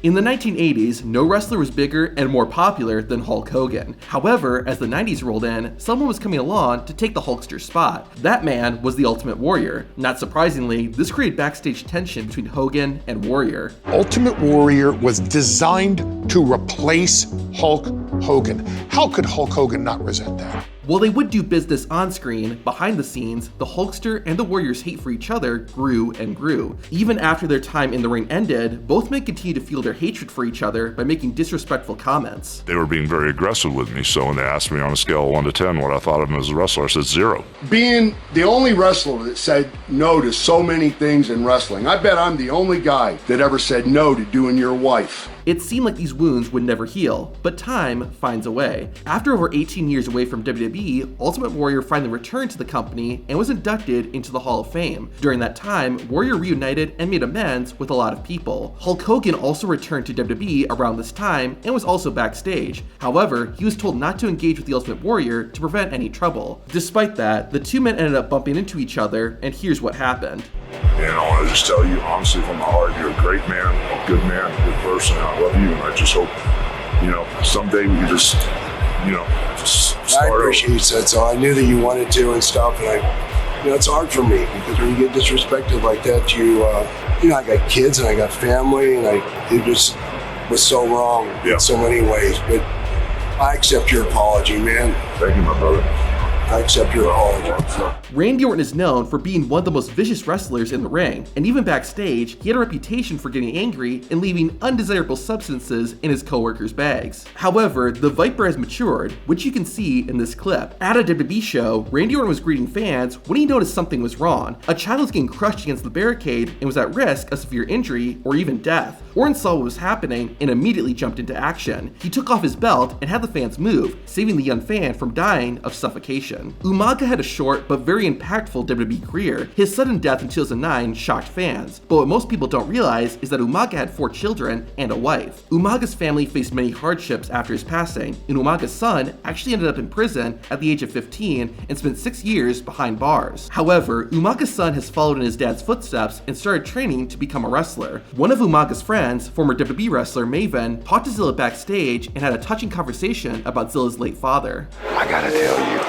In the 1980s, no wrestler was bigger and more popular than Hulk Hogan. However, as the 90s rolled in, someone was coming along to take the Hulkster's spot. That man was the Ultimate Warrior. Not surprisingly, this created backstage tension between Hogan and Warrior. Ultimate Warrior was designed to replace Hulk Hogan. How could Hulk Hogan not resent that? While they would do business on screen, behind the scenes, the Hulkster and the Warrior's hate for each other grew and grew. Even after their time in the ring ended, both men continued to fuel their hatred for each other by making disrespectful comments. They were being very aggressive with me, so when they asked me on a scale of 1 to 10 what I thought of him as a wrestler, I said 0. Being the only wrestler that said no to so many things in wrestling, I bet I'm the only guy that ever said no to doing your wife. It seemed like these wounds would never heal, but time finds a way. After over 18 years away from WWE, Ultimate Warrior finally returned to the company and was inducted into the Hall of Fame. During that time, Warrior reunited and made amends with a lot of people. Hulk Hogan also returned to WWE around this time and was also backstage. However, he was told not to engage with the Ultimate Warrior to prevent any trouble. Despite that, the two men ended up bumping into each other, and here's what happened. And I want to just tell you, honestly, from the heart, you're a great man, a good person, and I love you, and I just hope, someday we can just start I appreciate you said so. I knew that you wanted to and stuff, and it's hard for me because when you get disrespected like that, I got kids and I got family, and it just was so wrong in so many ways. But I accept your apology, man. Thank you, my brother. I accept your apology. Randy Orton is known for being one of the most vicious wrestlers in the ring, and even backstage, he had a reputation for getting angry and leaving undesirable substances in his co-workers' bags. However, the Viper has matured, which you can see in this clip. At a WWE show, Randy Orton was greeting fans when he noticed something was wrong. A child was getting crushed against the barricade and was at risk of severe injury or even death. Orton saw what was happening and immediately jumped into action. He took off his belt and had the fans move, saving the young fan from dying of suffocation. Umaga had a short but very impactful WWE career. His sudden death in 2009 shocked fans, but what most people don't realize is that Umaga had 4 children and a wife. Umaga's family faced many hardships after his passing, and Umaga's son actually ended up in prison at the age of 15 and spent 6 years behind bars. However, Umaga's son has followed in his dad's footsteps and started training to become a wrestler. One of Umaga's friends, former WWE wrestler Maven, talked to Zilla backstage and had a touching conversation about Zilla's late father. I gotta tell you,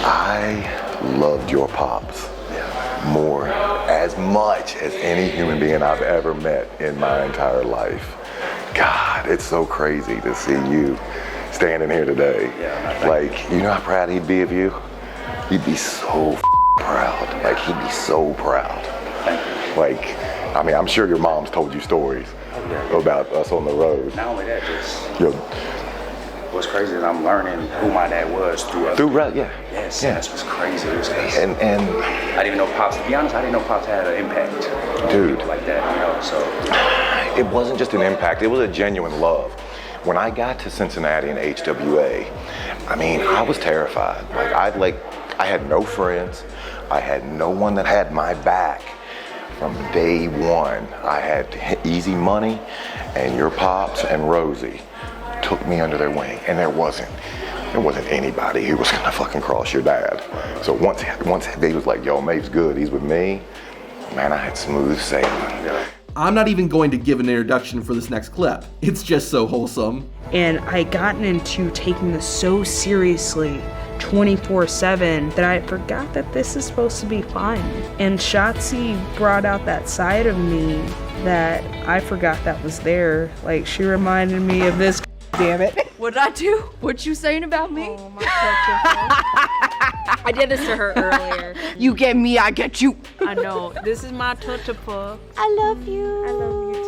I loved your pops as much as any human being I've ever met in my entire life. God, it's so crazy to see you standing here today. You know how proud he'd be of you? He'd be so proud. He'd be so proud. I'm sure your mom's told you stories about us on the road. Not only that, what's crazy is I'm learning who my dad was through Yes, that's what's crazy. It was crazy. And I didn't even know Pops, to be honest, I didn't know Pops had an impact. Dude. Like that, so. It wasn't just an impact, it was a genuine love. When I got to Cincinnati and HWA, I was terrified. I had no friends. I had no one that had my back. From day one, I had easy money, and your Pops and Rosie took me under their wing, and there wasn't anybody who was gonna fucking cross your dad. So once they was like, yo, Maeve's good, he's with me, man, I had smooth sailing. I'm not even going to give an introduction for this next clip. It's just so wholesome. And I had gotten into taking this so seriously 24/7 that I forgot that this is supposed to be fun. And Shotzi brought out that side of me that I forgot that was there. She reminded me of this. Damn it. What did I do? What you saying about me? Oh, my I did this to her earlier. You get me, I get you. I know. This is my tutupa. I love you. I love you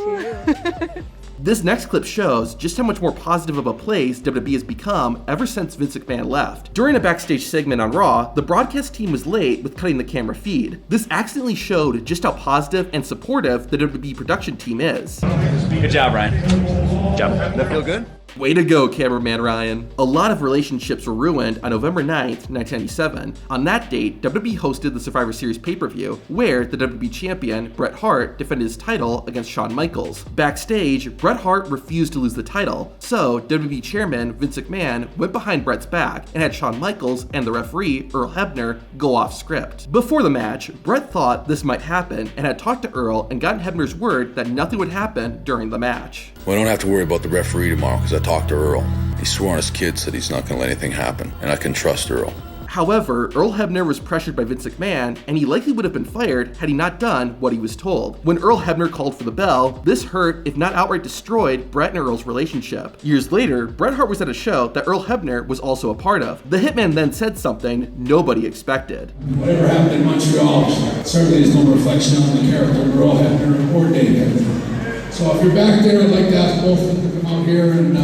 too. This next clip shows just how much more positive of a place WWE has become ever since Vince McMahon left. During a backstage segment on Raw, the broadcast team was late with cutting the camera feed. This accidentally showed just how positive and supportive the WWE production team is. Good job, Ryan. Good job. That feel good? Way to go, cameraman Ryan. A lot of relationships were ruined on November 9th, 1997. On that date, WWE hosted the Survivor Series pay-per-view, where the WWE champion, Bret Hart, defended his title against Shawn Michaels. Backstage, Bret Hart refused to lose the title, so WWE chairman Vince McMahon went behind Bret's back and had Shawn Michaels and the referee, Earl Hebner, go off script. Before the match, Bret thought this might happen and had talked to Earl and gotten Hebner's word that nothing would happen during the match. Well, I don't have to worry about the referee tomorrow because I talked to Earl. He swore on his kids that he's not going to let anything happen, and I can trust Earl. However, Earl Hebner was pressured by Vince McMahon, and he likely would have been fired had he not done what he was told. When Earl Hebner called for the bell, this hurt, if not outright destroyed, Bret and Earl's relationship. Years later, Bret Hart was at a show that Earl Hebner was also a part of. The Hitman then said something nobody expected. Whatever happened in Montreal certainly is no reflection on the character of Earl Hebner or Dave Hebner. So if you're back there, I'd like to ask both of them to come out here and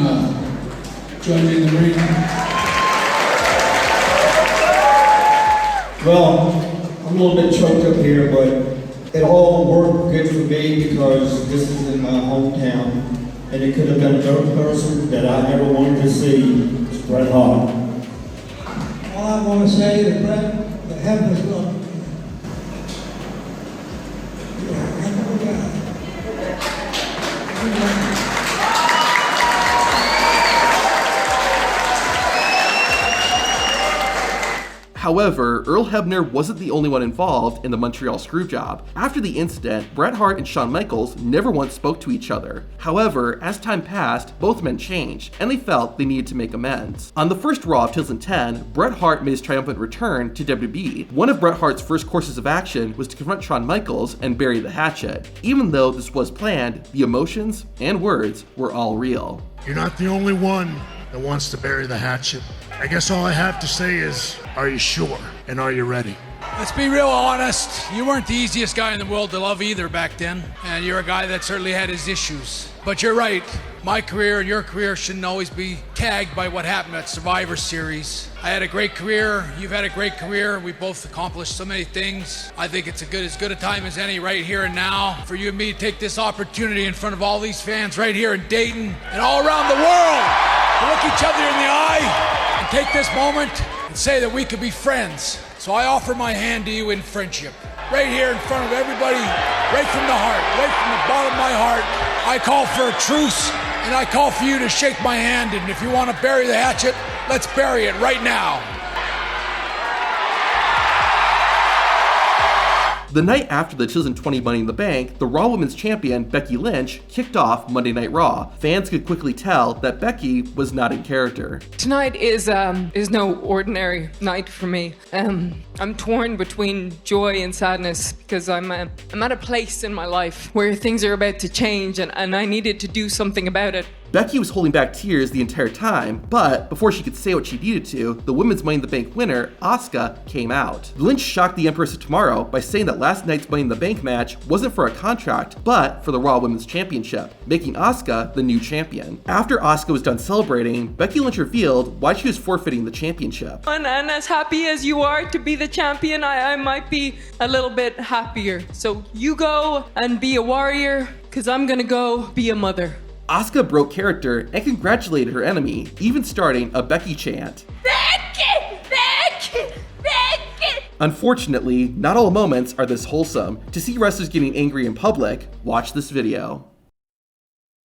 join me in the ring. Well, I'm a little bit choked up here, but it all worked good for me because this is in my hometown, and it could have been a person that I never wanted to see, was Bret Hart. All I want to say is Bret, the Hebner's love. You're a heck of a guy. However, Earl Hebner wasn't the only one involved in the Montreal screwjob. After the incident, Bret Hart and Shawn Michaels never once spoke to each other. However, as time passed, both men changed, and they felt they needed to make amends. On the first Raw of 2010, Bret Hart made his triumphant return to WWE. One of Bret Hart's first courses of action was to confront Shawn Michaels and bury the hatchet. Even though this was planned, the emotions and words were all real. You're not the only one that wants to bury the hatchet. I guess all I have to say is, are you sure? And are you ready? Let's be real honest. You weren't the easiest guy in the world to love either back then. And you're a guy that certainly had his issues. But you're right. My career and your career shouldn't always be tagged by what happened at Survivor Series. I had a great career. You've had a great career. We both accomplished so many things. I think it's as good a time as any right here and now for you and me to take this opportunity in front of all these fans right here in Dayton and all around the world to look each other in the eye and take this moment and say that we could be friends. So I offer my hand to you in friendship. Right here in front of everybody, right from the heart, right from the bottom of my heart, I call for a truce, and I call for you to shake my hand, and if you want to bury the hatchet, let's bury it right now. The night after the 2020 Money in the Bank, the Raw Women's Champion, Becky Lynch, kicked off Monday Night Raw. Fans could quickly tell that Becky was not in character. Tonight is no ordinary night for me. I'm torn between joy and sadness because I'm at a place in my life where things are about to change and I needed to do something about it. Becky was holding back tears the entire time, but before she could say what she needed to, the Women's Money in the Bank winner, Asuka, came out. Lynch shocked the Empress of Tomorrow by saying that last night's Money in the Bank match wasn't for a contract, but for the Raw Women's Championship, making Asuka the new champion. After Asuka was done celebrating, Becky Lynch revealed why she was forfeiting the championship. And as happy as you are to be the champion, I might be a little bit happier. So you go and be a warrior, because I'm gonna go be a mother. Asuka broke character and congratulated her enemy, even starting a Becky chant. Becky! Becky! Becky! Unfortunately, not all moments are this wholesome. To see wrestlers getting angry in public, watch this video.